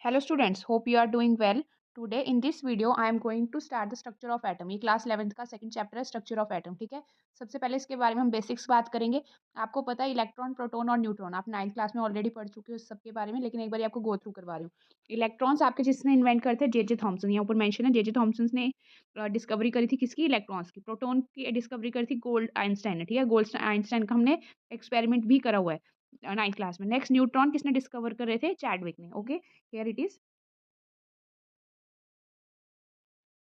Hello students, hope you are doing well. Today in this video I am going to start the structure of atom. ये class 11th का second chapter है structure of atom. ठीक है. सबसे पहले इसके बारे में हम बेसिक्स बात करेंगे. आपको पता है इलेक्ट्रॉन, प्रोटॉन और न्यूट्रॉन आप 9th क्लास में ऑलरेडी पढ़ चुके हो सबके बारे में, लेकिन एक बार आपको गो थ्रू करवा रही हूँ. इलेक्ट्रॉन्स आपके जिसने इन्वेंट करते हैं जे थॉमसन. यहाँ ऊपर मेंशन है जे थॉमसन ने डिस्कवरी करी थी किसकी, इलेक्ट्रॉन्स की. प्रोटॉन की डिस्कवरी करी थी गोल्ड आइंस्टाइन ने. ठीक है, गोल्ड आइंस्टाइन का हमने एक्सपेरिमेंट भी करा हुआ है 9th क्लास में. नेक्स्ट न्यूट्रॉन किसने डिस्कवर करे थे, चैडविक ने. Okay, here it is.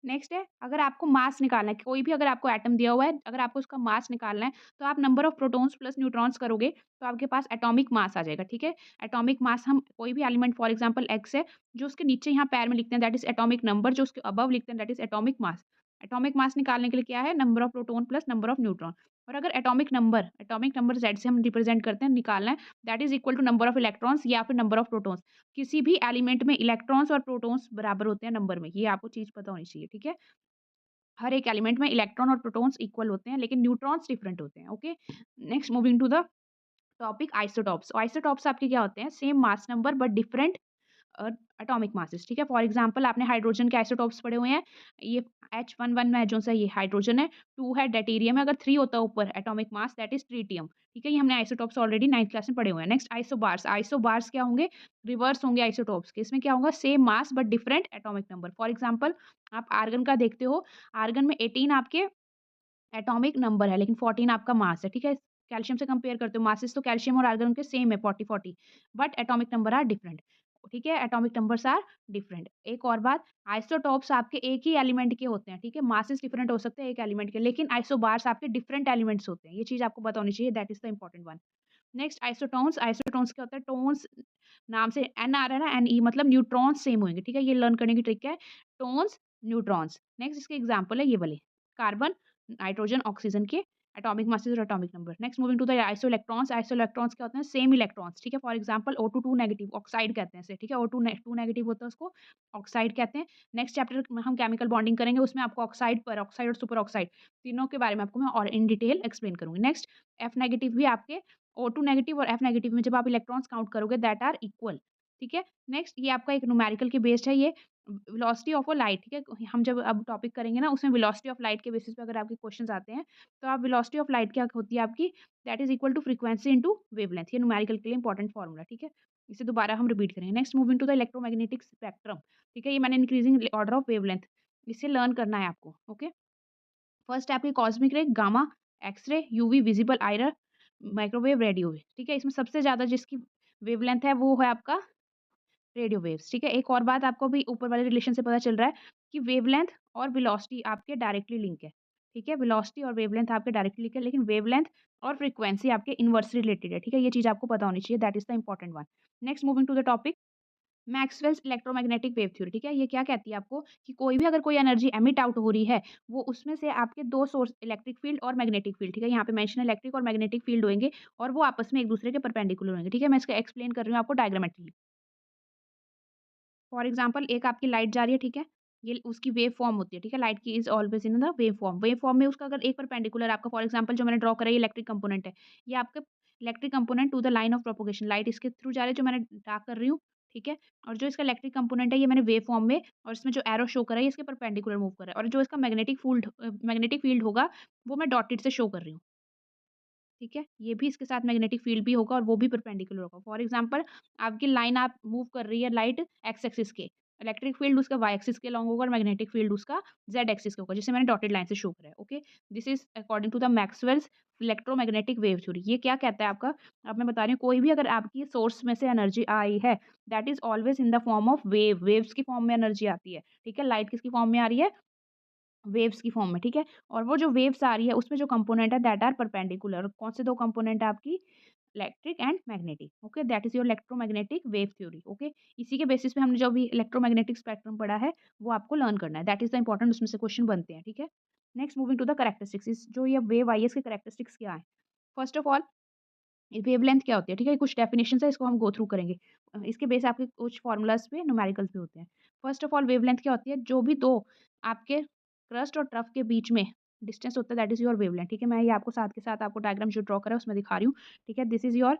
Next है, अगर आपको मास निकालना है, कोई भी अगर आपको एटम दिया हुआ है, अगर आपको उसका मास निकालना है, तो आप number of protons plus neutrons करोगे, तो आपके पास एटॉमिक मास आ जाएगा. ठीक है, एटॉमिक मास हम कोई भी एलिमेंट फॉर एग्जांपल एक्स है, जो उसके नीचे यहाँ पैर में लिखते हैं दैट इज एटॉमिक नंबर, जो उसके अबव लिखते हैं that is atomic mass. Atomic mass निकालने के लिए क्या है, number of proton plus number of neutron. और अगर एटॉमिक नंबर जेड से हम रिप्रेजेंट करते हैं, निकालना है, that is equal to number of electrons या फिर नंबर ऑफ प्रोटॉन्स. किसी भी एलिमेंट में इलेक्ट्रॉन्स और प्रोटॉन्स बराबर होते हैं नंबर में, ये आपको चीज पता होनी चाहिए. ठीक है, हर एक एलिमेंट में इलेक्ट्रॉन और प्रोटॉन्स इक्वल होते हैं, लेकिन न्यूट्रॉन्स डिफरेंट होते हैं. Okay, next moving to the topic isotopes. Isotopes आपके क्या होते हैं, same mass number but different atomic masses. ठीक है, फॉर एग्जांपल आपने हाइड्रोजन के आइसोटॉप्स पढ़े हुए हैं. ये H11 में जो सा ये हाइड्रोजन है, 2 है डेटेरियम है, अगर 3 होता है ऊपर atomic mass that is tritium. ठीक है, ये हमने आइसोटॉप्स ऑलरेडी 9th क्लास में पढ़े हुए हैं. Next isobars. आइसोबार्स क्या होंगे, रिवर्स होंगे आइसोटॉप्स के. इसमें क्या होगा, same mass but different atomic number. For example आप आर्गन का देखते हो, आर्गन में 18 आपके एटॉमिक नंबर है, लेकिन 14 आपका मास है. ठीक है, कैल्शियम से कंपेयर करते हो, मासेस तो कैल्शियम और आर्गन के सेम है 40-40, but atomic number are different. ठीक है, एटॉमिक नंबर्स आर डिफरेंट. एक और बात, आइसोटॉप्स आपके एक ही एलिमेंट के होते हैं. ठीक है, मासेस डिफरेंट हो सकते हैं एक एलिमेंट के, लेकिन आइसोबार्स आपके डिफरेंट एलिमेंट्स होते हैं. ये चीज आपको पता होनी चाहिए, that is the important one. Next isotones. Isotones क्या होता है, टोन्स नाम से एन आ रहा है ना, एन ई मतलब न्यूट्रॉन्स सेम होंगे. ठीक है, ये लर्न करने की ट्रिक है, टोन्स न्यूट्रॉन्स. नेक्स्ट इसके एग्जांपल है ये वाले, कार्बन, नाइट्रोजन, ऑक्सीजन के एटॉमिक मासेस और atomic number. Next moving to the iso electrons. Iso electrons क्या होते हैं, सेम इलेक्ट्रॉन्स. ठीक है, for example O2 2 negative, oxide कहते हैं इसे. ठीक है, O2 2 नेगेटिव होता है, उसको ऑक्साइड कहते हैं. नेक्स्ट चैप्टर में हम केमिकल बॉन्डिंग करेंगे, उसमें आपको ऑक्साइड, पर ऑक्साइड और सुपर ऑक्साइड तीनों के बारे में आपको मैं और इन डिटेल एक्सप्लेन करूंगी. नेक्स्ट F नेगेटिव भी आपके O2 नेगेटिव और F नेगेटिव में जब आप इलेक्ट्रॉन्स काउंट करोगे दैट आर इक्वल. ठीक है, नेक्स्ट ये आपका एक न्यूमेरिकल के बेस्ड है, ये वेलोसिटी ऑफ अ लाइट. ठीक है, हम जब अब टॉपिक करेंगे ना, उसमें वेलोसिटी ऑफ लाइट के बेसिस पे अगर आपके क्वेश्चंस आते हैं, तो आप वेलोसिटी ऑफ लाइट क्या होती है आपकी, that is equal to frequency into wavelength. ये न्यूमेरिकल के लिए इंपॉर्टेंट फॉर्मूला. ठीक है, इसे दोबारा हम रिपीट करेंगे. Next moving to the electromagnetic spectrum. ठीक है, ये मैंने इंक्रीजिंग ऑर्डर ऑफ वेवलेंथ, इसे लर्न करना है आपको. ओके, फर्स्ट है आपकी cosmic ray, gamma, X ray, UV, visible, iron, microwave, radio wave. ठीक है, इसमें सबसे ज़्यादा जिसकी वेवलेंथ है वो है आपका रेडियो वेव्स. ठीक है, एक और बात आपको भी ऊपर वाले रिलेशन से पता चल रहा है कि वेवलेंथ और वेलोसिटी आपके डायरेक्टली लिंक है. ठीक है, वेलोसिटी और वेवलेंथ आपके डायरेक्टली लिंक है, लेकिन वेवलेंथ और फ्रीक्वेंसी आपके इनवर्सली रिलेटेड है. ठीक है, ये चीज़ आपको पता होनी चाहिए, that is the important one. Next moving to the topic Maxwell's electromagnetic wave theory. ठीक है, ये क्या कहती है आपको कि कोई भी अगर कोई एनर्जी एमिट आउट हो रही है, वो उसमें से आपके 2 सोर्स इलेक्ट्रिक फील्ड और मैग्नेटिक फील्ड. ठीक है, यहाँ पे मेंशन है इलेक्ट्रिक और मैग्नेटिक फील्ड होंगे, और वो आपस में एक दूसरे के परपेंडिकुलर होंगे. ठीक है, मैं इसका एक्सप्लेन कर रही हूँ आपको डायग्रामेट्रिकली. फॉर एग्जाम्पल एक आपकी लाइट जा रही है. ठीक है, ये उसकी वेव फॉर्म होती है. ठीक है, लाइट की is always in the wave form. Wave form में उसका अगर एक परपेंडिकुलर आपका, फॉर एग्जाम्पल जो मैंने ड्रॉ करा है, ये इलेक्ट्रिक कंपोनेंट है. ये आपका electric component to the line of propagation, light इसके थ्रू जा रही है जो मैंने ड्रा कर रही हूँ. ठीक है, और जो इसका इलेक्ट्रिक कंपोनेंट है ये मैंने वेव फॉर्म में, और इसमें जो एरो शो करा है ये इसके परपेंडिकुलर मूव कर रहा है, और जो इसका मैग्नेटिक फील्ड होगा वो मैं डॉटेड से शो कर रही हूँ. ठीक है, ये भी इसके साथ मैग्नेटिक फील्ड भी होगा और वो भी परपेंडिकुलर होगा. फॉर एग्जांपल आपकी लाइन आप मूव कर रही है लाइट एक्स एक्सिस के, इलेक्ट्रिक फील्ड उसका वाई एक्सिस के लॉन्ग होगा और मैग्नेटिक फील्ड उसका जेड एक्सिस का होगा, जिसे मैंने डॉटेड लाइन से शो करा है. Okay, this is according to the Maxwell's electromagnetic wave theory. ये क्या कहता है आपका, अब मैं बता रही हूँ, कोई भी अगर आपकी सोर्स में से एनर्जी आई है, that is always in the form of waves की फॉर्म में एनर्जी आती है. ठीक है, लाइट किसकी फॉर्म में आ रही है, वेव्स की फॉर्म में. ठीक है, और वो जो वेव्स आ रही है उसमें जो कंपोनेंट है दैट आर परपेंडिकुलर. कौन से 2 कंपोनेंट है आपकी, electric and magnetic. Okay, that is your electromagnetic wave theory. Okay, इसी के बेसिस पे हमने जो भी इलेक्ट्रोमैग्नेटिक स्पेक्ट्रम पढ़ा है वो आपको लर्न करना है, दैट इज द इंपॉर्टेंट, उसमें से क्वेश्चन बनते हैं. ठीक है, next moving to the characteristics. जो ये वेव आई है इसके कैरेक्टरिस्टिक्स क्या है. फर्स्ट ऑफ ऑल वेवलेंथ क्या होती है. ठीक है, कुछ डेफिनेशंस है, इसको हम गो थ्रू करेंगे. इसके बेस आपके कुछ फॉर्मूलाज पे न्यूमेरिकल्स भी होते हैं. फर्स्ट ऑफ ऑल वेवलेंथ क्या होती है, जो भी 2 आपके क्रस्ट और ट्रफ के बीच में डिस्टेंस होता है दैट इज योर वेवलेंथ. ठीक है, मैं ये आपको साथ के साथ आपको डायग्राम जो ड्रॉ करा है उसमें दिखा रही हूँ. ठीक है, दिस इज योर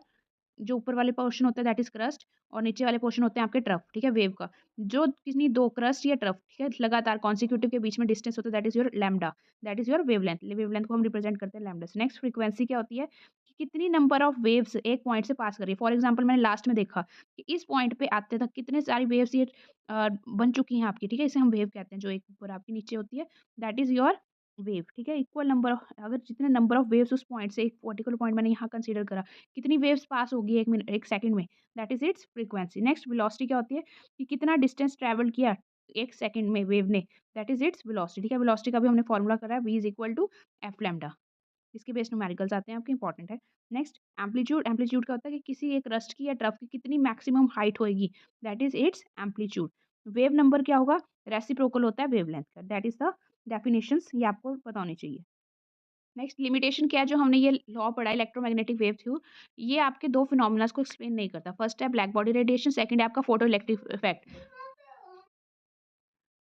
जो ऊपर वाले पोर्शन होता है दैट इज़ क्रस्ट और नीचे वाले पोर्शन होते हैं आपके ट्रफ, ठीक है, वेव का। जो किन्हीं 2 क्रस्ट या ट्रफ, ठीक है, लगातार कॉन्सेक्यूटिव के बीच में डिस्टेंस होता है that is your lambda, that is your wavelength. Wavelength को हम रिप्रेजेंट करते हैं लैम्ब्डा से। नेक्स्ट फ्रीक्वेंसी क्या होती है कि कितनी नंबर ऑफ वेव्स एक पॉइंट से पास कर रही है। फॉर एग्जांपल मैंने लास्ट में देखा कि इस पॉइंट पे आते तक कितने सारी वेव्स ये बन चुकी हैं आपकी, ठीक है? इसे हम वेव कहते हैं, जो एक ऊपर आपके नीचे होती है दैट इज़ योर वेव, ठीक है? इक्वल नंबर ऑफ अगर जितने नंबर ऑफ वेव्स उस पॉइंट से एक पर्टिकुलर पॉइंट मैंने यहाँ कंसीडर करा, कितनी वेव्स पास होगी 1 मिनट 1 सेकंड में, that is it's frequency. Next velocity क्या होती है कि कितना डिस्टेंस ट्रैवल किया 1 सेकंड में वेव ने, दैट इज़ इट्स वेलोसिटी, ठीक है? वेलोसिटी का भी हमने फॉर्मूला करा है v is equal to F lambda. इसके बेस न्यूमेरिकल्स आते हैं आपके इंपॉर्टेंट है। नेक्स्ट एम्पलीट्यूड, एम्पलीट्यूड क्या होता है कि किसी एक रस्ट की या ट्रफ की कितनी मैक्सिमम हाइट होएगी, that is it's amplitude. Wave number क्या होगा, रेसिप्रोकल होता है वेवलेंथ का, दैट इज़ द डेफिनिशंस, ये आपको पता होनी चाहिए। नेक्स्ट लिमिटेशन क्या है, जो हमने ये लॉ पढ़ा है इलेक्ट्रोमैग्नेटिक वेव थ्योरी, ये आपके 2 फिनोमेनास को एक्सप्लेन नहीं करता। फर्स्ट है ब्लैक बॉडी रेडिएशन, सेकंड है आपका photo electric effect.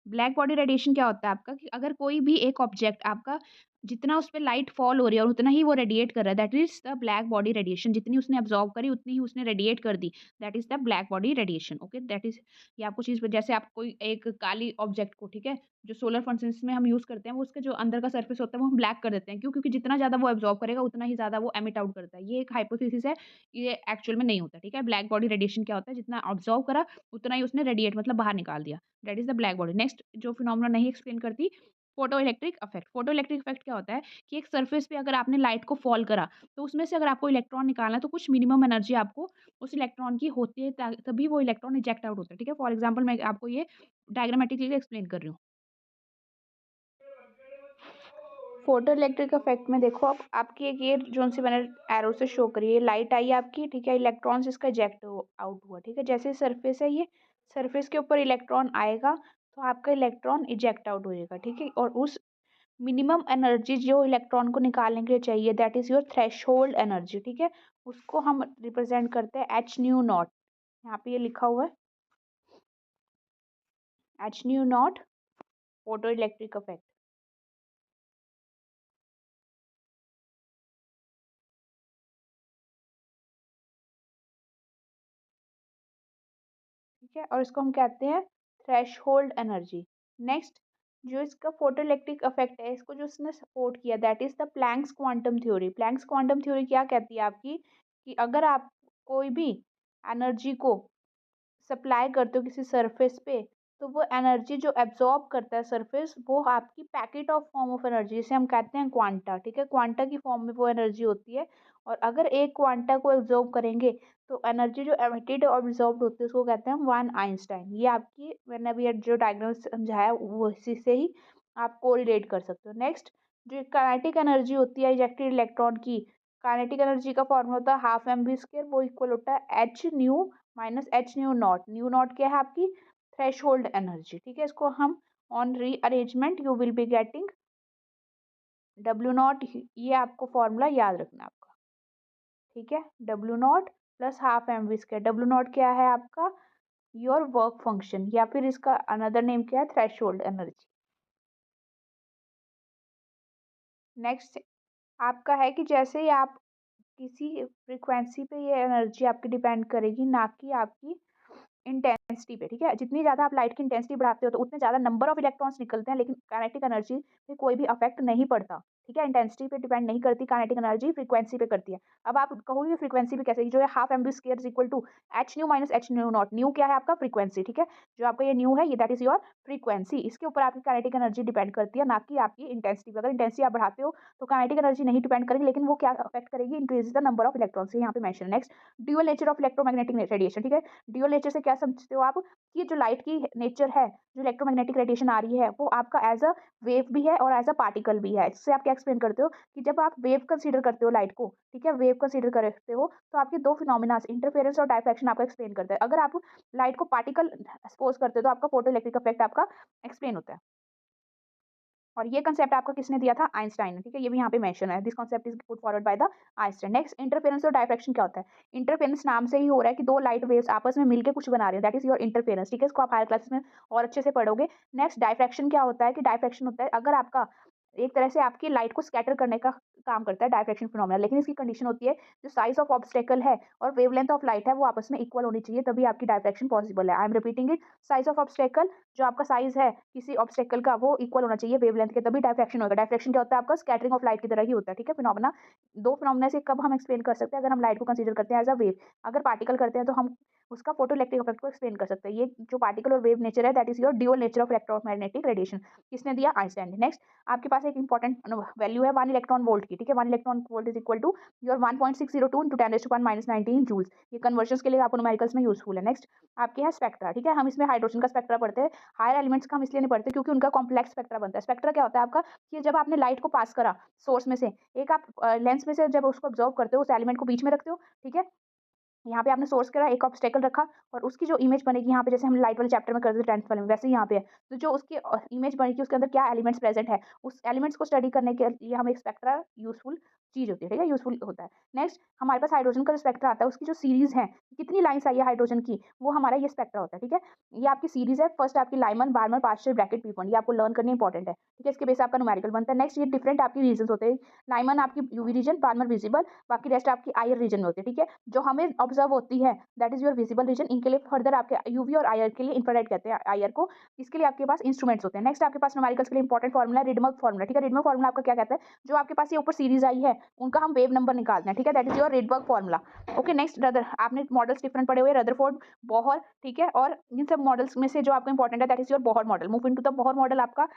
Black body radiation क्या होता है आपका कि अगर कोई भी एक ऑब्जेक्ट आपका जितना उस पे लाइट फॉल हो रही है और उतना ही वो रेडिएट कर रहा है, that is the black body radiation. जितनी उसने अब्सॉर्ब करी उतनी ही उसने रेडिएट कर दी, that is the black body radiation. Okay, that is ये आपको चीज़, जैसे आप कोई एक काली ऑब्जेक्ट को, ठीक है, जो सोलर फंक्शंस में हम यूज़ करते हैं, वो उसके जो अंदर का सरफेस होता है वो हम ब्लैक कर देते हैं। क्यों? क्योंकि जितना ज़्यादा वो अब्सॉर्ब करेगा उतना ही ज़्यादा वो एमिट आउट करता है। ये एक हाइपोथेसिस है, ये एक्चुअल में नहीं होता, ठीक है। ब्लैक बॉडी रेडिएशन क्या होता है, जितना अब्सॉर्ब करा उतना ही उसने रेडिएट मतलब बाहर निकाल दिया, that is the black body. Next जो फिनोमेना नहीं एक्सप्लेन करती, photo electric effect. Photo electric effect क्या होता है कि एक सरफेस पे अगर आपने लाइट को फॉल करा, तो उसमें से अगर आपको इलेक्ट्रॉन निकालना है, तो कुछ मिनिमम एनर्जी आपको उस इलेक्ट्रॉन की होती है, तभी वो इलेक्ट्रॉन इजेक्ट आउट होता है, ठीक है। फॉर एग्जाम्पल मैं आपको ये डायग्रामेटिकली एक्सप्लेन कर रही हूँ। फोटो इलेक्ट्रिक इफेक्ट में देखो, अब आपकी एक ये जोन सी मैंने एरो से शो करी है, लाइट आई आपकी, ठीक है, इलेक्ट्रॉन्स इसका इजेक्ट आउट हुआ, ठीक है। जैसे सरफेस है, ये सरफेस के ऊपर इलेक्ट्रॉन आएगा तो आपका इलेक्ट्रॉन इजेक्ट आउट हो जाएगा, ठीक है। और उस मिनिमम एनर्जी जो इलेक्ट्रॉन को निकालने के लिए चाहिए, that is your threshold energy, ठीक है, उसको हम रिप्रेजेंट करते हैं एच न्यू नॉट। यहाँ पे ये लिखा हुआ है H nu not, photo electric effect, ठीक है। और इसको हम कहते हैं थ्रेशोल्ड एनर्जी। नेक्स्ट जो इसका फोटो इलेक्ट्रिक इफेक्ट है, इसको जो उसने सपोर्ट किया, that is the Planck's quantum theory. Planck's quantum theory क्या कहती है आपकी कि अगर आप कोई भी एनर्जी को सप्लाई करते हो किसी सरफेस पे, तो वो एनर्जी जो एब्जॉर्ब करता है सरफेस, वो आपकी packet of form of energy, जिसे हम कहते हैं क्वांटा, ठीक है, क्वांटा की फॉर्म में वो एनर्जी होती है। और अगर एक क्वांटा को एब्जॉर्ब करेंगे तो एनर्जी जो एमिटेड और एब्जॉर्ब होती है उसको कहते हैं वन आइंस्टाइन। ये आपकी मैंने अभी जो डायग्राम समझाया वो इसी से ही आप कोरिलेट कर सकते हो। नेक्स्ट जो काइनेटिक एनर्जी होती है इजेक्टेड इलेक्ट्रॉन की, काइनेटिक एनर्जी का फॉर्मूला होता है हाफ एम वी स्क्वायर, वो इक्वल होता है H nu minus H nu naught. Nu naught क्या है आपकी थ्रेशोल्ड एनर्जी, ठीक है। इसको हम on rearrangement you will be getting W naught, ये आपको फॉर्मूला याद रखना है आपका, ठीक है। W naught plus half M V square. W naught क्या है आपका योर वर्क फंक्शन, या फिर इसका अनदर नेम क्या है थ्रेशोल्ड एनर्जी। नेक्स्ट आपका है कि जैसे ही आप किसी फ्रीक्वेंसी पे ये एनर्जी आपकी डिपेंड करेगी, ना कि आपकी इंटेंसिटी पे, ठीक है। जितनी ज़्यादा आप लाइट की इंटेंसिटी बढ़ाते हो तो उतने ज़्यादा नंबर ऑफ इलेक्ट्रॉन्स निकलते हैं, लेकिन काइनेटिक एनर्जी पे कोई भी अफेक्ट नहीं पड़ता, ठीक है। इंटेंसिटी पे डिपेंड नहीं करती काइनेटिक एनर्जी, फ्रीक्वेंसी पे करती है। अब आप कहोगे फ्रीक्वेंसी पे कैसे, जो है half M B square is equal to H nu minus H nu naught. Nu क्या है आपका फ्रीक्वेंसी, ठीक है, जो आपका ये न्यू है ये दैट इज योर फ्रीक्वेंसी। इसके ऊपर आपकी काइनेटिक एनर्जी डिपेंड करती है, ना कि आपकी इंटेंसिटी पे। अगर इंटेंसिटी आप बढ़ाते हो तो काइनेटिक एनर्जी नहीं डिपेंड करेगी, लेकिन वो क्या अफेक्ट करेगी, increase the number of electrons, यहाँ पे mention. Next dual nature of electromagnetic radiation, ठीक है। ड्यूअल नेचर से क्या समझते हो आप कि जो लाइट की नेचर है, जो इलेक्ट्रोमैग्नेटिक रेडिएशन आ रही है, वो आपका एज अ वेव भी है और एज अ पार्टिकल भी है। इससे आप क्या एक्सप्लेन करते हो कि जब आप वेव कंसीडर करते हो लाइट को, ठीक है, वेव कंसीडर करते हो तो आपके दो फिनोमिना इंटरफेरेंस और डायफ्रैक्शन आपको एक्सप्लेन करता है। अगर आप लाइट को पार्टिकल एक्सपोज करते हो तो आपका फोटो इलेक्ट्रिक इफेक्ट आपका एक्सप्लेन होता है। और ये कंसेप्ट आपको किसने दिया था, आइंस्टाइन ने, ठीक है। ये भी यहाँ पे मेंशन है, this concept is put forward by the Einstein. Next interference और डायफ्रैक्शन क्या होता है। इंटरफेरेंस नाम से ही हो रहा है कि दो लाइट वेव्स आपस में मिलकर कुछ बना रहे हैं, दैट इज योर इंटरफेरेंस, ठीक है। इसको आप हायर क्लासेस में और अच्छे से पढ़ोगे। नेक्स्ट डायफ्रैक्शन क्या होता है कि डायफ्रैक्शन होता है अगर आपका एक तरह से आपकी लाइट को स्कैटर करने का काम करता है डायफ्रैक्शन फिनोमेना, लेकिन इसकी कंडीशन होती है जो साइज़ ऑफ ऑब्स्टेकल है और वेवलेंथ ऑफ लाइट है वो आपस में इक्वल होनी चाहिए, तभी आपकी डायफ्रैक्शन पॉसिबल है। I am repeating it, size of obstacle, जो आपका साइज़ है किसी ऑब्स्टेकल का वो इक्वल होना चाहिए वेवलेंथ के, तभी डायफ्रैक्शन होगा। डायफ्रैक्शन क्या होता है आपका? स्कैटरिंग ऑफ लाइट की तरह ही होता है, ठीक है? फिनोमेना 2 फिनोमेना से कब हम एक्सप्लेन कर सकते हैं? अगर हम लाइट को कंसीडर करते हैं एज़ अ वेव। अगर पार्टिकल करते हैं तो हम उसका फोटोइलेक्ट्रिक इफेक्ट को एक्सप्लेन कर सकते हैं। ये जो पार्टिकल और वेव नेचर है that is your dual nature of electromagnetic radiation. किसने दिया? आइंस्टाइन ने। नेक्स्ट आपके पास एक इंपॉर्टेंट वैल्यू है 1 इलेक्ट्रॉन वोल्ट की, ठीक है? 1 electron volt is equal to your 1602 into 10⁻⁻19 joules. ये कन्वर्जन्स के लिए आपको न्यूमेरिकल्स में यूज़फुल है। नेक्स्ट आपके हैं स्पेक्ट्रा, ठीक है? हम इसमें हाइड्रोजन का स्पेक्ट्रा पढ़ते हैं। हायर एलिमेंट्स का हम इसलिए नहीं पढ़ते क्योंकि उनका कॉम्प्लेक्स स्पेक्ट्रा बनता है। स्पेक्ट्रा क्या होता है आपका? कि जब आपने लाइट को पास करा सोर्स में से, एक आप लेंस में से जब उसको ऑब्जर्व करते हो, उस एलिमेंट को बीच में रखते हो, ठीक है? यहाँ पे आपने सोर्स करा, एक ऑब्स्टेकल रखा और उसकी जो इमेज बनेगी यहाँ पे, जैसे हम लाइट वाले चैप्टर में करते थे 10th वाले में, वैसे ही यहाँ पे है। तो जो उसकी इमेज बनेगी उसके अंदर क्या एलिमेंट्स प्रेजेंट है, उस एलिमेंट्स को स्टडी करने के लिए हमें एक स्पेक्ट्रा यूज़फुल चीज़ होती है, ठीक है? यूज़फुल होता है। नेक्स्ट हमारे पास हाइड्रोजन का जो स्पेक्ट्रा आता है उसकी जो सीरीज़ है, कितनी लाइन्स आई है हाइड्रोजन की, वो हमारा ये स्पेक्ट्रा होता है, ठीक है? ये आपकी सीरीज़ है, फर्स्ट आपकी Lyman, Balmer, Paschen, Brackett, P point, ये आपको लर्न करनी इंपॉर्टेंट है, ठीक है? इसके बेस आपका न्यूमेरिकल बनता है। नेक्स्ट ये डिफरेंट आपकी रीजन्स होते हैं। लाइमन आपकी यूवी रीजन, बार्मर विजिबल, बाकी रेस्ट आपकी आईआर रीजन में होती है, ठीक है? जो हमें ऑब्जर्व होती है that is your visible region. इनके लिए फर्दर आपके यूवी और आईआर के लिए इंफ्रारेड कहते हैं आईआर को। इसके लिए आपके पास इंस्ट्रूमेंट्स होते हैं। नेक्स्ट आपके पास न्यूमेरिकल्स के लिए इंपॉर्टेंट फार्मूला है रिडमर्क फार्मूला, ठीक है? रिडमर्क फार्मूला आपका क्या कहता है? जो आपके पास ये ऊपर सीरीज आई है उनका हम वेव नंबर निकालते हैं, ठीक है? That is your Rydberg formula. Okay next rather, आपने मॉडल्स डिफरेंट पढ़े हुए, रदरफोर्ड, बोहर, ठीक है? और इन सब मॉडल्स में से जो आपको इंपॉर्टेंट है that is your Bohr model. Move into the Bohr model. आपका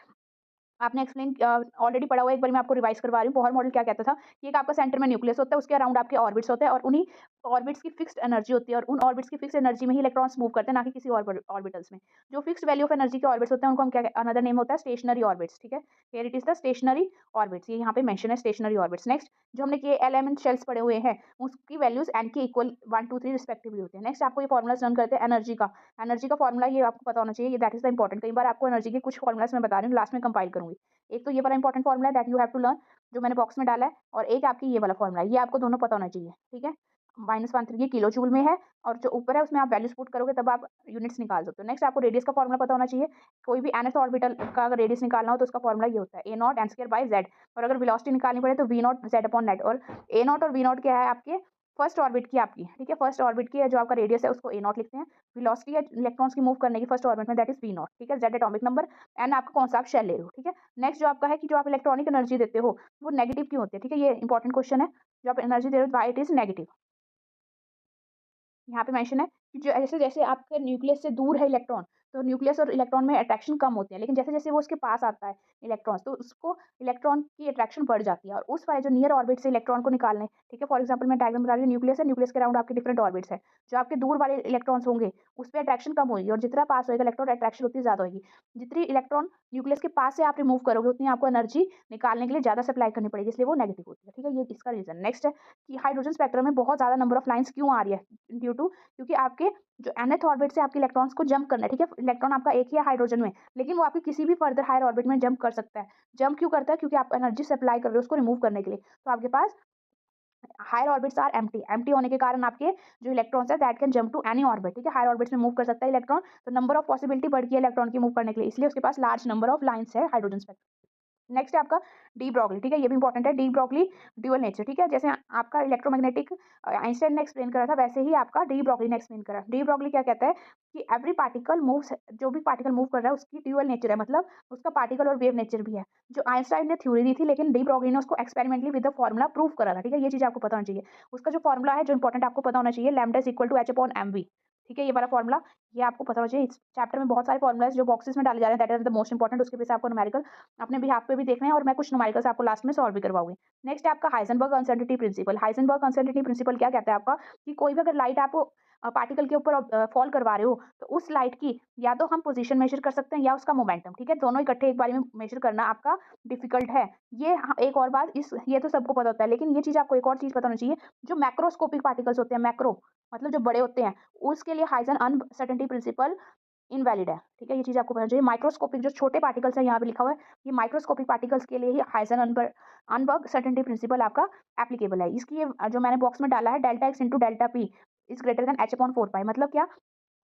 आपने एक्सप्लेन ऑलरेडी पढ़ा हुआ है, एक बार मैं आपको रिवाइज करवा रही हूँ। बोहर मॉडल क्या कहता था कि एक आपका सेंटर में न्यूक्लियस होता है, उसके अराउंड आपके ऑर्बिट्स होते हैं और उन्हीं ऑर्बिट्स की फिक्स्ड एनर्जी होती है और उन ऑर्बिट्स की फिक्स्ड एनर्जी में ही इलेक्ट्रॉन्स मूव करते हैं, ना कि किसी और ऑर्बिटल्स में। जो फिक्स्ड वैल्यू ऑफ एनर्जी के ऑर्बिट्स होते हैं उनको हम क्या, अनदर नेम होता है स्टेशनरी ऑर्बिट्स, ठीक है? Here it is the stationary orbits, ये यहाँ पे मेंशन है स्टेशनरी ऑर्बिट्स। नेक्स्ट जो हमने के एलिमेंट शेल्स पढ़े हुए हैं उसकी वैल्यूज एन के इक्वल 1 2 3 रिस्पेक्टिवली होते हैं। नेक्स्ट आपको ये फॉर्मुलाज लर्न करते हैं एनर्जी का। एनर्जी का फॉर्मुला ये आपको पता होना चाहिए, ये दैट इज द इंपॉर्टेंट। कई बार आपको एनर्जी के कुछ फॉर्मुलाज मैं बता रही हूँ, लास्ट में कंपाइल करूंगी। एक तो ये वाला इंपॉर्टेंट फॉर्मूला है that you have to learn, जो मैंने बॉक्स में डाला है, और एक आपकी ये वाला फॉर्मूला है, ये आपको दोनों पता होना चाहिए, ठीक है? -1 ये किलो जूल में है और जो ऊपर है उसमें आप वैल्यूज पुट करोगे तब आप यूनिट्स निकाल सकते हो। नेक्स्ट आपको रेडियस का फॉर्मूला पता होना चाहिए। कोई भी nth ऑर्बिटल का अगर रेडियस निकालना हो तो उसका फॉर्मूला ये होता है a not n square by z, और अगर वेलोसिटी निकालनी पड़े तो v not z upon net. और a नॉट और v नॉट क्या है आपके फर्स्ट ऑर्बिट की आपकी, ठीक है? फर्स्ट ऑर्बिट की है जो आपका रेडियस है उसको a नॉट लिखते हैं। वेलोसिटी है इलेक्ट्रॉन्स की मूव करने की फर्स्ट ऑर्बिट में दैट इज v नॉट, ठीक है? z एटॉमिक नंबर, n आपका कौन सा आप शेल ले रहे हो, ठीक है? नेक्स्ट जो आपका है कि जो आप इलेक्ट्रॉनिक एनर्जी देते हो वो नेगेटिव क्यों होती है, ठीक है? ये इंपॉर्टेंट क्वेश्चन है। जो आप एनर्जी दे रहे हो व्हाई इट इज नेगेटिव, यहाँ पे मेंशन है कि जो जैसे-जैसे आपके न्यूक्लियस से दूर है इलेक्ट्रॉन, तो न्यूक्लियस और इलेक्ट्रॉन में अट्रैक्शन कम होती है, लेकिन जैसे-जैसे वो उसके पास आता है इलेक्ट्रॉन्स, तो उसको इलेक्ट्रॉन की अट्रैक्शन बढ़ जाती है और उस वाले जो नियर ऑर्बिट से इलेक्ट्रॉन को निकालने, ठीक है? फॉर एग्जांपल मैं डायग्राम बना रही हूँ, न्यूक्लियस है, न्यूक्लियस के अराउंड आपके डिफरेंट ऑर्बिट्स हैं। जो आपके दूर वाले इलेक्ट्रॉन्स होंगे, उस पे अट्रैक्शन कम होगी और जितना पास होएगा इलेक्ट्रॉन अट्रैक्शन उतनी ज़्यादा होगी। जितनी इलेक्ट्रॉन न्यूक्लियस के पास से आप रिमूव करोगे, उतनी आपको एनर्जी निकालने के लिए ज़्यादा सप्लाई करनी पड़ेगी, इसलिए वो नेगेटिव होती है, ठीक है? ये इसका रीज़न। नेक्स्ट है कि हाइड्रोजन स्पेक्ट्रम में बहुत ज़्यादा नंबर ऑफ लाइन्स क्यों आ रही है? ड्यू टू, क्योंकि आपके जो nth ऑर्बिट से आपके इलेक्ट्रॉन्स को जंप करना है, ठीक है? इलेक्ट्रॉन आपका एक ही है हाइड्रोजन में, लेकिन वो आपके किसी भी फर्दर हायर ऑर्बिट में जंप कर सकता है। जंप क्यों करता है? क्योंकि आप एनर्जी सप्लाई कर रहे हो उसको रिमूव करने के लिए। तो आपके पास higher orbits are empty, empty होने के कारण आपके जो इलेक्ट्रॉन्स है that can jump to any orbit, ठीक है? हायर ऑर्बिट्स में मूव कर सकता है इलेक्ट्रॉन, तो नंबर ऑफ पॉसिबिलिटी बढ़ गई है इलेक्ट्रॉन की मूव करने के लिए, इसलिए उसके पास लार्ज नंबर ऑफ लाइन्स है हाइड्रोजन स्पेक्ट्रम। नेक्स्ट है आपका डी ब्रॉगली, ठीक है? ये भी इंपॉर्टेंट है। डी ब्रॉगली ड्यूअल नेचर, ठीक है? जैसे आपका इलेक्ट्रोमैग्नेटिक आइंस्टाइन ने एक्सप्लेन करा था, वैसे ही आपका डी ब्रॉगली ने एक्सप्लेन करा। डी ब्रॉगली क्या कहता है कि एवरी पार्टिकल मूव्स, जो भी पार्टिकल मूव कर रहा है उसकी ड्यूअल नेचर है, मतलब उसका पार्टिकल और वेव नेचर भी है। जो आइंस्टाइन ने थ्योरी दी थी, लेकिन डी ब्रॉगली ने उसको experimentally with the formula prove करा था, ठीक है? ये चीज़ आपको पता होना चाहिए। उसका जो फॉर्मूला है जो इंपॉर्टेंट आपको पता होना चाहिए, lambda is equal to h upon mv, ठीक है? ये वाला फॉर्मूला, ये आपको पता होना चाहिए। इस चैप्टर में बहुत सारे फॉर्मूलाज जो बॉक्सेस में डाले जा रहे हैं that are the most important, उसके बेस पे आपको न्यूमेरिकल अपने बिहाफ पे भी देखना है और मैं कुछ न्यूमेरिकल्स आपको लास्ट में सॉल्व भी करवाऊँगी। नेक्स्ट है आपका Heisenberg uncertainty principle. Heisenberg uncertainty principle क्या कहता है आपका कि कोई भी अगर लाइट आप पार्टिकल के ऊपर फॉल करवा रहे हो, तो उस लाइट की या तो हम पोजीशन मेजर कर सकते हैं या उसका मोमेंटम, ठीक है? दोनों इकट्ठे एक बारी में मेजर करना आपका डिफिकल्ट है। ये एक और बात, इस ये तो सबको पता होता है, लेकिन ये चीज़ आपको एक और चीज़ पता होनी चाहिए, जो मैक्रोस्कोपिक पार्टिकल्स होते हैं, मैक्रो मतलब जो बड़े होते हैं, उसके लिए हाइजेन अनसर्टेनिटी प्रिंसिपल इनवैलिड है, ठीक है? ये चीज़ आपको पता चाहिए। माइक्रोस्कोपिक जो छोटे पार्टिकल्स हैं यहाँ पे लिखा हुआ है, ये माइक्रोस्कोपिक पार्टिकल्स के लिए ही हाइजेनबर्ग सर्टेनिटी प्रिंसिपल आपका एप्लीकेबल है। इसकी ये जो मैंने बॉक्स में डाला है delta x into delta p is greater than h upon 4 पाई, मतलब क्या?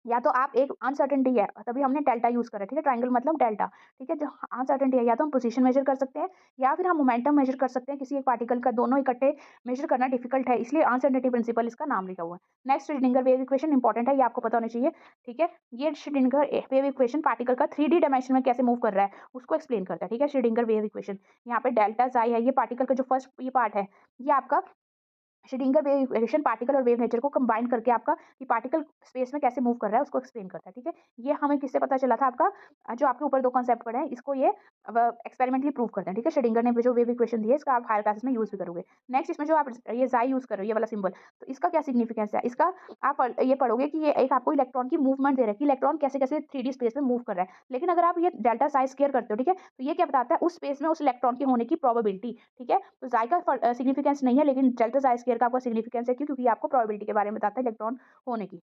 या तो आप एक अनसर्टेनिटी है, तभी हमने डेल्टा यूज़ करा है, ठीक है? ट्रायंगल मतलब डेल्टा, ठीक है? जो अनसर्टेनिटी है, या तो हम पोज़ीशन मेज़र कर सकते हैं या फिर हम मोमेंटम मेज़र कर सकते हैं किसी एक पार्टिकल का, दोनों इकट्ठे मेज़र करना डिफ़िकल्ट है, इसलिए अनसर्टेनिटी प्रिंसिपल इसका नाम लिखा हुआ है। Next Schrodinger wave equation important है, ये आपको पता होना चाहिए, ठीक है? ये श्रोडिंगर वेव इक्वेशन पार्टिकल का 3D डायमेंशन में कैसे मूव कर रहा है, उसको एक्सप्लेन करता है, ठीक है? श्रोडिंगर वेव इक्वेशन, यहाँ पे डेल्टा ज़ाई है, ये पार्टिकल का जो फर्स्ट ये पार्ट है, ये आपका श्रोडिंगर वेव इक्वेशन पार्टिकल और वेव नेचर को कंबाइन करके आपका कि पार्टिकल स्पेस में कैसे मूव कर रहा है उसको एक्सप्लेन करता है, ठीक है? ये हमें किससे पता चला था आपका जो आपके ऊपर 2 कॉन्सेप्ट पढ़े हैं इसको ये अब एक्सपेरिमेंटली प्रूव करते हैं, ठीक है? श्रोडिंगर ने जो वेव इक्वेशन दी है इसका आप हायर क्लासेस में यूज़ भी करोगे। नेक्स्ट इसमें जो आप ये ज़ाई यूज़ कर रहे हो ये वाला सिंबल, तो इसका क्या सिग्निफिकेंस है? इसका आप ये पढ़ोगे कि ये एक आपको इलेक्ट्रॉन की मूवमेंट दे रहा है कि इलेक्ट्रॉन कैसे-कैसे 3D स्पेस में मूव कर रहा है। लेकिन अगर आप ये डेल्टा साई स्क्वायर करते हो, ठीक है? तो ये क्या बताता है उस स्पेस में उस इलेक्ट्रॉन के होने की प्रोबेबिलिटी, ठीक है? तो ज़ाई का सिग्निफिकेंस नहीं है लेकिन डेल्टा साई स्क्वायर का आपका सिग्निफिकेंस है क्यों? क्योंकि ये आपको प्रोबेबिलिटी के बारे में बताता है इलेक्ट्रॉन होने की।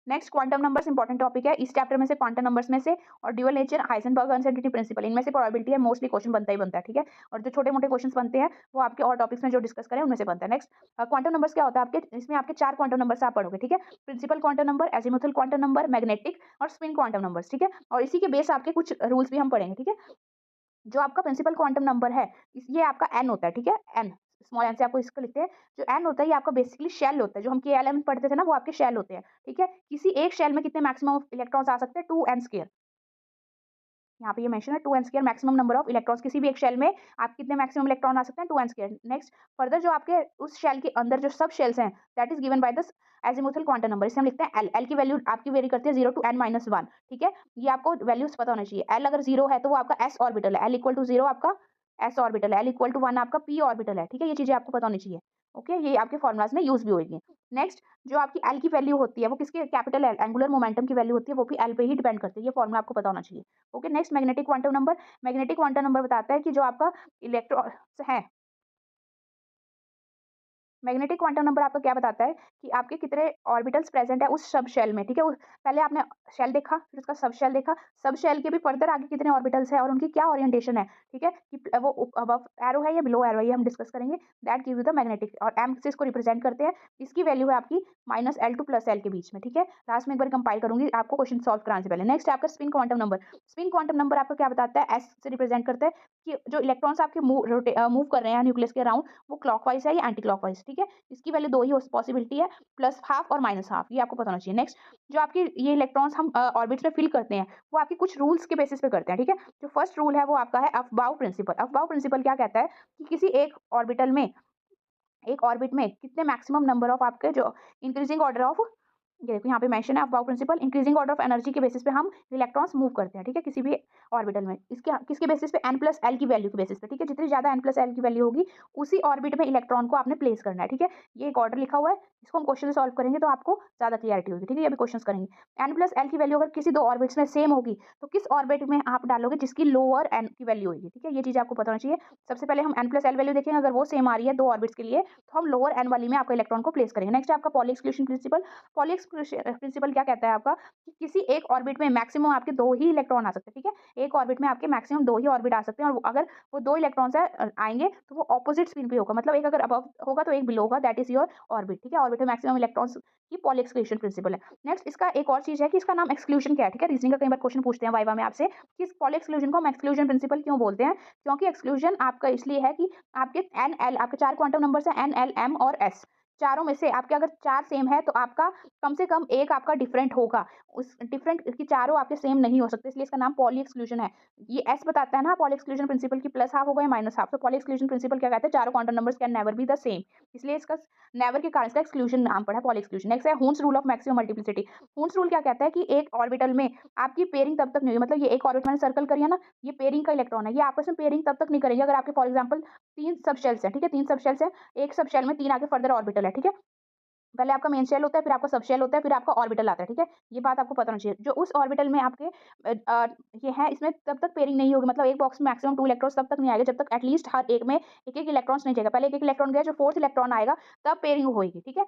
Next quantum numbers important topic है इस चैप्टर में से क्वांटम नंबर्स में से और dual nature Heisenberg uncertainty principle इनमें से प्रोबेबिलिटी है मोस्टली क्वेश्चन बनता ही बनता है, ठीक है? और जो छोटे-मोटे क्वेश्चंस बनते हैं वो आपके और टॉपिक्स में जो डिस्कस करें उनमें से बनता है। नेक्स्ट क्वांटम नंबर्स क्या होता है आपके इसमें आपके 4 क्वांटम नंबर्स आप पढ़ोगे, ठीक है? Principal quantum number, azimuthal quantum number, magnetic और स्पिन क्वांटम नंबर्स, ठीक है? और इसी के बेस आपके कुछ रूल्स भी हम पढ़ेंगे, ठीक है? जो आपका प्रिंसिपल क्वांटम नंबर है, इस ये आपका n होता है, ठीक है? n स्मॉल n से आपको इसको लिखते हैं। जो n होता है ये आपका बेसिकली शेल होता है, जो हम KLM में पढ़ते थे ना वो आपके शेल होते हैं, ठीक है? किसी एक शेल में कितने मैक्सिमम इलेक्ट्रॉन्स आ सकते हैं 2n स्क्वायर। यहाँ पे ये मेंशन है 2n square maximum number of electrons किसी भी एक शेल में आप कितने मैक्सिमम इलेक्ट्रॉन आ सकते हैं 2n स्क्वायर। नेक्स्ट फर्दर जो आपके उस शेल के अंदर जो सब शेल्स हैं that is given by the azimuthal quantum number इसे हम लिखते हैं L। L की वैल्यू आपकी वेरी करती है 0 टू n-1, ठीक है? ये आपको वैल्यूज़ पता होना चाहिए। L अगर 0 है तो वो आपका s ऑर्बिटल है, L इक्वल टू 0 आपका s ऑर्बिटल है, L इक्वल टू 1 आपका p ऑर्बिटल है, ठीक है? ये चीज़ें आपको पता होनी चाहिए। ओके, ये आपके फॉर्मूलाज़ में यूज़ भी होएगी। नेक्स्ट जो आपकी L की वैल्यू होती है वो किसके कैपिटल L एंगुलर मोमेंटम की वैल्यू होती है वो भी L पे ही डिपेंड करती है। ये फॉर्मूला आपको पता होना चाहिए। Okay, next magnetic quantum number बताता है कि जो आपका इलेक्ट्रॉन्स है मैग्नेटिक क्वांटम नंबर आपको क्या बताता है कि आपके कितने ऑर्बिटल्स प्रेजेंट है उस सब शेल में, ठीक है? पहले आपने शेल देखा, फिर उसका सब शेल देखा, सब शेल के भी फर्दर आगे कितने ऑर्बिटल्स हैं और उनकी क्या ओरिएंटेशन है, ठीक है? कि वो अबव एरो है या बिलो एरो है, ये हम डिस्कस करेंगे। That give you the magnetic और एम से इसको रिप्रेजेंट करते हैं। इसकी वैल्यू है आपकी -L टू +L के बीच में, ठीक है? लास्ट में एक बार कंपाइल करूँगी आपको क्वेश्चन सॉल्व कराने से पहले। नेक्स्ट है आपका spin quantum number. Spin quantum number आपका क्या बताता है? एस से रिप्रेजेंट करता है कि जो इलेक्ट्रॉन्स आपके मूव कर रहे हैं न्यूक्लियस के अराउंड वो क्लॉकवाइज़ है या एंटी क्लॉकवाइज़, ठीक है? इसकी वैल्यू 2 ही हो पॉसिबिलिटी है प्लस हाफ और माइनस हाफ ये आपको पता होना चाहिए। नेक्स्ट जो आपकी ये इलेक्ट्रॉन्स हम ऑर्बिट्स में फिल करते हैं वो आपके कुछ रूल्स के बेसिस पे करते हैं, ठीक है? जो फर्स्ट रूल है वो आपका है अफबाउ प्रिंसिपल। अफबाउ प्रिंसिपल क्या कहता है कि किसी एक ऑर्बिट में कितने मैक्सिमम नंबर ऑफ आपके जो इंक्रीजिंग ऑर्डर ऑफ ये देखो यहाँ पे मेंशन है Aufbau principle increasing order of energy के बेसिस पे हम इलेक्ट्रॉन्स मूव करते हैं, ठीक है? किसी भी ऑर्बिटल में इसके किसके बेसिस पे n+L की वैल्यू के बेसिस पे, ठीक है? जितनी ज्यादा n+L की वैल्यू होगी उसी ऑर्बिट में इलेक्ट्रॉन को आपने प्लेस करना है, ठीक है? ये एक ऑर्डर लिखा हुआ है इसको हम क्वेश्चन सॉल्व करेंगे तो आपको ज्यादा क्लियरिटी होगी, ठीक है? ये भी क्वेश्चन करेंगे। n+L की वैल्यू अगर किसी दो ऑर्बिट्स में सेम होगी तो किस ऑर्बिट में आप डालोगे जिसकी लोअर n की वैल्यू होगी, ठीक है? ये चीज आपको पता होना चाहिए। सबसे पहले हम n+L वैल्यू देखेंगे अगर वो सेम आ रही है दो ऑर्बिट्स के लिए तो हम लोअर n वाली में आपका इलेक्ट्रॉन को प्लेस करेंगे। नेक्स्ट आपका poly exclusion principle. Poly exclusion principle क्या कहता है आपका कि किसी एक ऑर्बिट में मैक्सिमम आपके 2 ही इलेक्ट्रॉन आ सकते हैं, ठीक है? एक ऑर्बिट में आपके मैक्सिमम 2 ही ऑर्बिट आ सकते हैं और अगर वो 2 इलेक्ट्रॉन्स आएँगे तो वो ऑपोजिट स्पिन पे होगा। मतलब एक अगर अबव होगा तो एक बिलो होगा दैट इज़ योर ऑर्बिट, ठीक है? ऑर्बिट में मैक्सिमम इलेक्ट्रॉन्स की पॉली एक्सक्लूजन प्रिंसिपल है। नेक्स्ट इसका एक और चीज़ है कि इसका नाम एक्सक्लूजन क्या है, ठीक है? रीजनिंग का कई बार क्वेश्चन पूछते हैं वाइवा में आपसे कि इस पॉली एक्सक्लूजन को हम एक्सक्लूजन प्रिंसिपल क्यों बोलते हैं? क्योंकि एक्सक्लूजन आपका इसलिए है कि आपके N, L आपके 4 क्वांटम नंबर्स हैं N, L, M और S चारों में से आपके अगर 4 सेम है तो आपका कम से कम एक आपका डिफरेंट होगा। उस डिफरेंट कि चारों आपके सेम नहीं हो सकते इसलिए इसका नाम पॉली एक्सक्लूजन है। ये एस बताता है ना पॉली एक्सक्लूजन प्रिंसिपल की प्लस हाफ होगा या माइनस हाफ। तो पॉली एक्सक्लूजन प्रिंसिपल क्या कहते हैं चारों quantum numbers can never be the same. इसलिए इसका नेवर के कारण इसका एक्सक्लूजन नाम पड़ा है पॉली एक्सक्लूजन। नेक्स्ट है Hund's rule of maximum multiplicity. Hund's rule क्या कहता है कि एक ऑर्बिटल में आपकी पेयरिंग तब तक नहीं होगी। मतलब ये एक ऑर्बिट मैंने सर्कल करी है ना, ये पेयरिंग का इलेक्ट्रॉन है। ये आपस में पेयरिंग तब तक नहीं करेंगे अगर आपके फॉर एग्जांपल 3 सब शेल्स हैं, ठीक है? 3 सब शेल्स हैं, एक सब शेल में 3 आगे फर्दर ऑर्बिटल है, ठीक है? पहले आपका मेन शेल होता है, फिर आपका सब शेल होता है, फिर आपका ऑर्बिटल आता है, ठीक है? ये बात आपको पता होनी चाहिए। जो उस ऑर्बिटल में आपके ये है इसमें तब तक पेयरिंग नहीं होगी मतलब एक बॉक्स में मैक्सिमम 2 इलेक्ट्रॉन्स तब तक नहीं आएगा जब तक एट लीस्ट हर एक में एक-एक इलेक्ट्रॉन्स नहीं जाएगा। पहले एक-एक इलेक्ट्रॉन गया जो 4th इलेक्ट्रॉन आएगा तब पेयरिंग होएगी, ठीक है?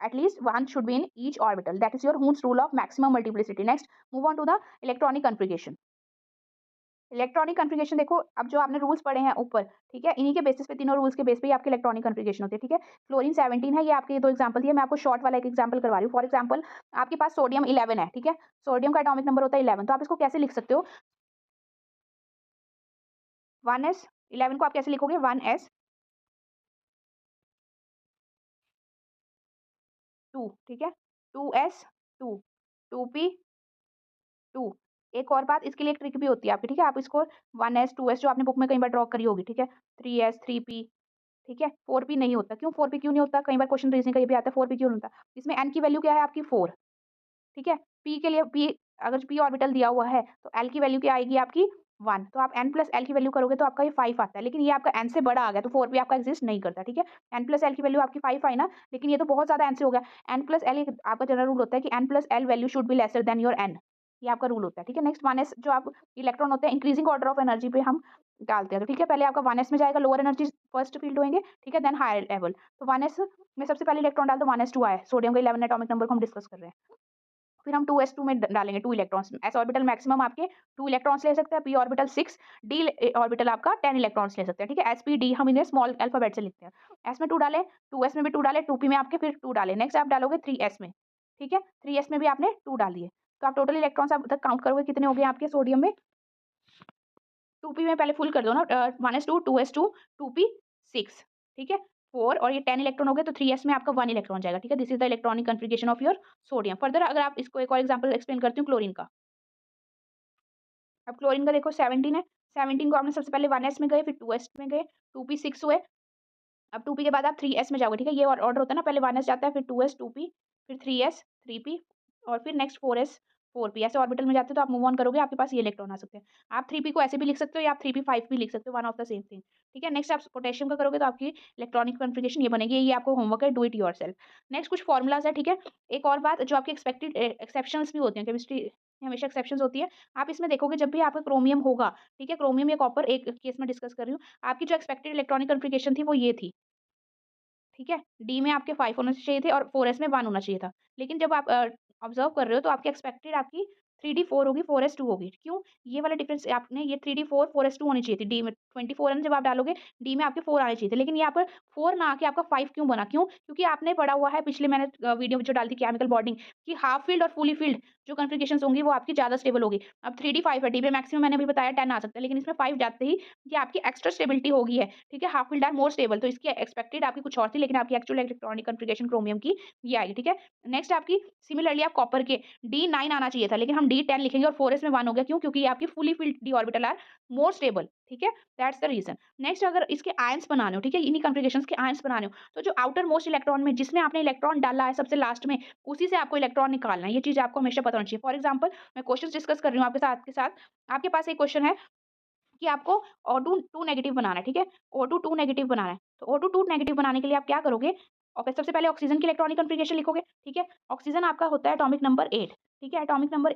At least 1 should be in each orbital that is your Hund's rule of maximum multiplicity. Next move on to the electronic configuration. Electronic configuration देखो, अब जो आपने रूल्स पढ़े हैं ऊपर, ठीक है? इन्हीं के बेसिस पे, तीनों रूल्स के बेस पे ही आपकी इलेक्ट्रॉनिक कॉन्फ़िगरेशन होती है, ठीक है? फ्लोरीन 17 है, ये आपके ये 2 एग्ज़ाम्पल दिए, मैं आपको शॉर्ट वाला एक एग्ज़ाम्पल करवा रही हूँ। फॉर एग्ज़ाम्पल आपके पास सोडियम 11 है, ठीक है? सोडियम का एटॉमिक नंबर होता है 11, तो आप इसको कैसे लिख सकते हो? 1s, 11 को आप कैसे लिखोगे? 1s 2, ठीक है? 2s 2, 2p 2। एक और बात, इसके लिए एक ट्रिक भी होती है आपकी, ठीक है? आप इसको 1s 2s जो आपने बुक में कई बार ड्रॉ करी होगी, ठीक है? 3s 3p, ठीक है? 4p नहीं होता, क्यों 4p क्यों नहीं होता? कई बार क्वेश्चन रीज़निंग का ये भी आता है, 4p क्यों नहीं होता? इसमें n की वैल्यू क्या है आपकी? 4, ठीक है? p के लिए p, अगर p ऑर्बिटल दिया हुआ है, तो l की वैल्यू क्या आएगी आपकी? 1, तो आप n प्लस l की वैल्यू करोगे तो आपका ये 5 आता है, लेकिन ये आपका n से बड़ा आ गया, तो 4p आपका एक्सिस्ट नहीं करता, ठीक है? n प्लस l की वैल्यू आपकी 5 आई ना, लेकिन ये तो बहुत ज़्यादा n से हो गया। n प्लस l एक आपका जनरल रूल होता है कि n plus l value should be lesser than your n, ये आपका रूल होता है, ठीक है? नेक्स्ट 1s जो आप इलेक्ट्रॉन होते हैं, इंक्रीजिंग ऑर्डर ऑफ एनर्जी पे हम डालते हैं, तो ठीक है? पहले आपका 1s में जाएगा, लोअर एनर्जी फर्स्ट फील्ड होंगे, ठीक है? देन हायर लेवल, तो 1s में सबसे पहले इलेक्ट्रॉन डाल दो, 1s2 आया, सोडियम का 11 एटॉमिक नंबर को हम डिस्कस कर रहे हैं। फिर हम 2s2 में डालेंगे 2 इलेक्ट्रॉन्स, s ऑर्बिटल मैक्सिमम आपके 2 इलेक्ट्रॉन्स ले सकते हैं, p ऑर्बिटल 6, d ऑर्बिटल आपका 10 इलेक्ट्रॉन्स ले सकते हैं, ठीक है? s p d हम इन्हें स्मॉल अल्फाबेट से लिखते हैं। s में 2 डालें, 2s में भी 2 डालें, 2p में आपके फिर 2 डालें। नेक्स्ट आप डालोगे 3s में, ठीक है? 3s में भी आपने 2 डाल दिए, तो आप टोटल इलेक्ट्रॉन्स आप तक काउंट करोगे कितने हो गए आपके सोडियम में? 2p में पहले फुल कर दो ना, 1s2 2s2 2p 6, ठीक है? 4 और ये 10 इलेक्ट्रॉन हो गए, तो 3s में आपका 1 इलेक्ट्रॉन जाएगा, ठीक है? This is the electronic configuration of your sodium. Further अगर आप इसको एक और एग्जांपल एक्सप्लेन करती हूँ क्लोरीन का। अब क्लोरीन का देखो 17 है, 17 को आपने सबसे पहले 1s में गए, फिर 2s में गए, 2p 6 हुए, अब 2p के बाद आप 3s में जाओगे, ठीक है? ये ऑर्डर होता है ना, पहले 1s जाता है, फिर 2s 2p, फिर 3s 3p और फिर नेक्स्ट 4s 4p, ऐसे ऑर्बिटल में जाते हो तो आप मूव ऑन करोगे, आपके पास ये इलेक्ट्रॉन आ सकते हैं। आप 3p को ऐसे भी लिख सकते हो या आप 3p 5 भी लिख सकते हो, one of the same thing, ठीक है? नेक्स्ट आप पोटेशियम का करोगे तो आपकी इलेक्ट्रॉनिक कॉन्फ़िगरेशन ये बनेगी, ये आपको होमवर्क है, डू इट योरसेल्फ। नेक्स्ट कुछ फॉर्मूलाज़ है, ठीक है? एक और बात जो आपकी एक्सपेक्टेड एक्सेप्शंस भी होती हैं, केमिस्ट्री में हमेशा एक्सेप्शंस होती है। आप इसमें देखोगे जब भी आपका क्रोमियम होगा, ठीक है? क्रोमियम या कॉपर एक केस में डिस्कस कर रही हूँ, आपकी जो एक्सपेक्टेड इलेक्ट्रॉनिक कॉन्फ़िगरेशन थी वो ये थी। ठीक है? डी में आपके 5 होना चाहिए थे और 4s में 1 होना चाहिए था। लेकिन जब आप ऑब्ज़र्व कर रहे हो तो आपकी एक्सपेक्टेड आपकी 3d 4 होगी, 4s 2 होगी। क्यों? ये वाला डिफरेंस आपने ये 3d 4 4s 2 होनी चाहिए थी। डी में 24 है ना, जब आप डालोगे डी में आपके 4 आने चाहिए थे। लेकिन यहाँ पर 4 ना आके आपका 5 क्यों बना? क्यों? क्योंकि आपने पढ़ा हुआ है, पिछले मैंने वीडियो जो डाली थी केमिकल बॉन्डिंग, कि हाफ फ़ील्ड और फुली फ़ील्ड जो कॉन्फ़िगरेशंस होंगी वो आपकी ज़्यादा स्टेबल होगी। अब 3d 5 है, डी में मैक्सिमम मैंने अभी बताया 10 आ सकता है, लेकिन इसमें 5 जाते ही ये आपकी एक्स्ट्रा स्टेबिलिटी हो गई है, ठीक है? Half filled are more stable, तो इसकी एक्सपेक्टेड आपकी कुछ और थी, लेकिन आपकी एक्चुअल इलेक्ट्रॉनिक कॉन्फ़िगरेशन क्रोमियम की ये आएगी, ठीक है? नेक्स्ट आपकी सिमिलरली आप कॉपर के D9 आना चाहिए था, लेकिन हम D10 लिखेंगे और 4s में 1 हो गया, क्यों? क्योंकि ये आपकी fully filled d orbital are more stable, ठीक है? That's the reason. नेक्स्ट अगर इसके आयन्स बनाने हो, ठीक है? इन्हीं कॉन्फ़िगरेशंस के आयन्स बनाने हो, तो जो आउटर मोस्ट इलेक्ट्रॉन में जिसमें आपने इलेक्ट्रॉन डाला है सबसे लास्ट में, उसी से आपको इलेक्ट्रॉन निकालना है। ये चीज़ आपको हमेशा पता होनी चाहिए। फॉर एग्ज़ाम्पल मैं क्वेश्चन्स डिस्कस कर रही हूँ आपके साथ, आपके पास एक क्वेश्चन है कि आपको O2 2 नेगेटिव बनाना है, ठीक है? O2 2 नेगेटिव बनाना है। तो O2 2 नेगेटिव बनाने के लिए आप क्या करोगे? और फिर सबसे पहले ऑक्सीजन की इलेक्ट्रॉनिक कॉन्फ़िगरेशन लिखोगे, ठीक है? ऑक्सीजन आपका होता है एटॉमिक नंबर 8, ठीक है? एटॉमिक नंबर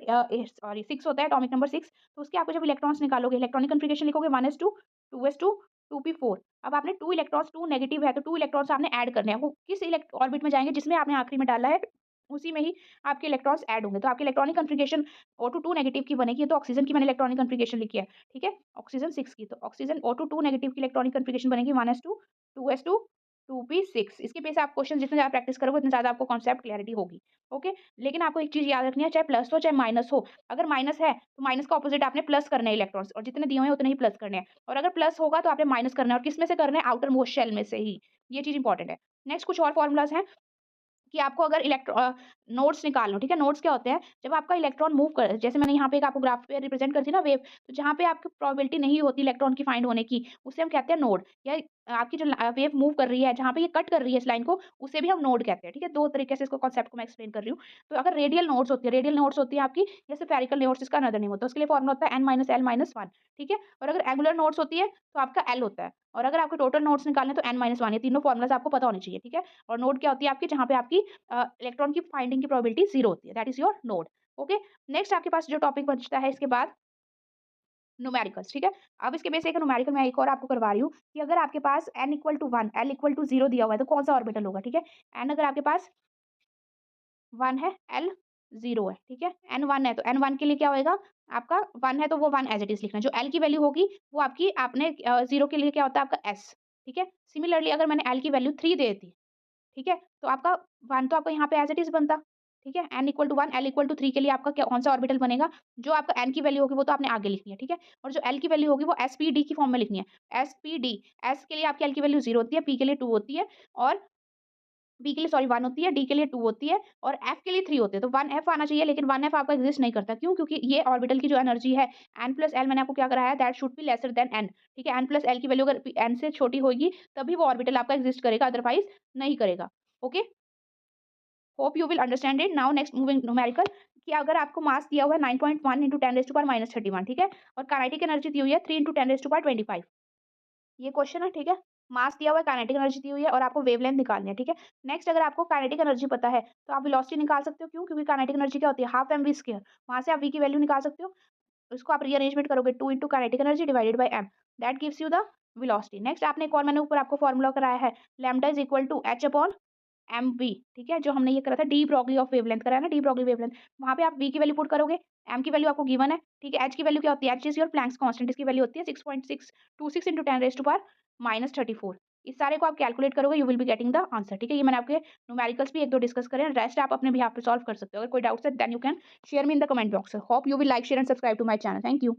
6 होता है, एटॉमिक नंबर 6, तो उसके आपको जब इलेक्ट्रॉन्स निकालोगे, इलेक्ट्रॉनिक कॉन्फ़िगरेशन लिखोगे 1s2 2s2 2p4। अब आपने 2 इलेक्ट्रॉन्स 2 नेगेटिव है, तो 2 इलेक्ट्रॉन्स आपने ऐड करने हैं। वो किस ऑर्बिट में जाएँगे जिसमें आपने आखिरी में डाला है, उसी में ही आपके इलेक्ट्रॉन्स ऐड होंगे। तो आपकी इलेक्ट्रॉनिक कॉन्फ़िगरेशन O2 2 नेगेटिव की बनेगी, तो ऑक्सीजन की मैंने इलेक्ट्रॉनिक कॉन्फ़िगरेशन लिखी है, ठीक है? ऑक्सीजन 6 की, तो ऑक्सीजन O2 2 नेगेटिव की इलेक्ट्रॉनिक कॉन्फ़िगरेशन बनेगी 1s2 2s2 2p6। इसके बेस से आप क्वेश्चन जितने ज़्यादा प्रैक्टिस करोगे उतनी ज़्यादा आपको कॉन्सेप्ट क्लैरिटी होगी, ओके? लेकिन आपको एक चीज़ याद रखनी है, चाहे प्लस हो चाहे माइनस हो, अगर माइनस है तो माइनस का अपोज़िट आपने प्लस करना है इलेक्ट्रॉन्स, और जितने दिए हुए हैं उतने ही प्लस करने हैं, और अगर प्लस होगा तो आपने माइनस करना है, और किस में से करना है? आउटर मोस्ट शेल में से ही। ये चीज़ इंपॉर्टेंट है। नेक्स्ट कुछ और फ़ॉर्मूलाज़ हैं कि आपको अगर नोड्स निकालना हो, ठीक है? नोड्स क्या होते हैं? जब आपका इलेक्ट्रॉन मूव कर, जैसे मैंने यहाँ पे एक आपको ग्राफ पे रिप्रेजेंट करी थी ना वेव, तो जहाँ पे आपकी प्रोबेबिलिटी नहीं होती इलेक्ट्रॉन की फाइंड होने की, उसे हम कहते हैं नोड। या आपकी जो वेव मूव कर रही है, जहाँ पे ये कट कर रही है इस लाइन को, उसे भी हम नोड कहते हैं, ठीक है? 2 तरीके से इसको कॉन्सेप्ट को मैं एक्सप्लेन कर रही हूँ। तो अगर रेडियल नोड्स होती है आपकी, या स्फेरिकल नोड्स इसका अनदर नेम होता है, उसके लिए फॉर्मूला होता है n-l-1, ठीक है? और अगर एंगुलर नोड्स होती है, तो आपका L होता है, और अगर आपको टोटल नोड्स निकालने हैं तो n-1, ये तीनों फॉर्मूलाज़ आपको पता होने चाहिए, ठीक है? और नोड क्या होती है आपकी? जहाँ पे आपकी इलेक्ट्रॉन की फाइंडिंग की प्रोबेबिलिटी 0 होती है, that is your node, okay? Next आपके पास जो टॉपिक बचता है इसके बाद, न्यूमेरिकल्स, ठीक है? अब इसके बेस एक न्यूमेरिकल मैं एक और आपको करवा रही हूँ कि अगर आपके पास n = 1, l = 0 दिया हुआ है, तो कौन-सा ऑर्बिटल होगा, ठीक है? n अगर आपके पास 1 है, l 0 है, ठीक है? n1 है तो n1 के लिए क्या होएगा आपका 1 है तो वो 1 एज़ इट इज़ लिखना है। जो l की वैल्यू होगी वो आपकी आपने 0 के लिए क्या होता है आपका s, ठीक है? सिमिलरली अगर मैंने l की वैल्यू 3 दे दी, ठीक है? तो आपका 1 तो आपका यहाँ पे एज़ इट इज़ बनता, ठीक है? n = 1 l = 3 के लिए आपका क्या कौन-सा ऑर्बिटल बनेगा? जो आपका n की वैल्यू होगी वो तो आपने आगे लिखनी है, ठीक है? और जो l की वैल्यू होगी वो sp_d की फॉर्म में लिखनी है। sp_d s के लिए आपकी l की वैल्यू 0 होती है, p के लिए 2 होती है और बी के लिए सॉरी 1 होती है, डी के लिए 2 होती है और एफ के लिए 3 होते हैं। तो 1f आना चाहिए लेकिन 1f आपका एक्सिस्ट नहीं करता। क्यों? क्योंकि ये ऑर्बिटल की जो एनर्जी है n+l मैंने आपको क्या कराया है that should be lesser than n, ठीक है? n+l की वैल्यू अगर n से छोटी होगी तभी वो ऑर्बिटल आपका एक्सिस्ट करेगा अदरवाइज़ नहीं करेगा। Okay? Hope you will understand it. Now next moving numerical कि अगर आपको मास दिया हुआ है 9.1 × 10⁻³ ठीक है? और काइनेटिक एनर्जी दी हुई है 3 × 10⁻25 ये क्वेश्चन है, ठीक है? मास दिया हुआ है, काइनेटिक एनर्जी दी हुई है और आपको वेवलेंथ निकालनी है, ठीक है? नेक्स्ट अगर आपको काइनेटिक एनर्जी पता है, तो आप वेलोसिटी निकाल सकते हो। क्यों? क्योंकि काइनेटिक एनर्जी क्या होती है? Half mv²। वहाँ से आप v की वैल्यू निकाल सकते हो। इसको आप रीअरेंजमेंट करोगे 2 × kinetic energy divided by m that gives you the velocity. Next आपने एक और मैंने ऊपर आपको फार्मूला कराया है, lambda is equal to h upon mv, ठीक है? जो हमने ये करा था डी ब्रोगली ऑफ वेवलेंथ कराया ना, डी ब्रोगली वेवलेंथ। वहाँ पे आप v की वैल्यू पुट करोगे, m की वैल्यू आपको गिवन है, ठीक है? h की वैल्यू क्या होती है? h is your Planck's constant, इसकी वैल्यू होती है 6.626 × 10⁻⁻34। इस सारे को आप कैलकुलेट करोगे, you will be getting the answer, ठीक है? ये मैंने आपके न्यूमेरिकल्स भी 1-2 डिस्कस करे हैं, रेस्ट आप अपने बिहाफ पे सॉल्व कर सकते हो। अगर कोई डाउट्स है then you can share me in the comment box. Hope you will like, share and subscribe to my channel. Thank you.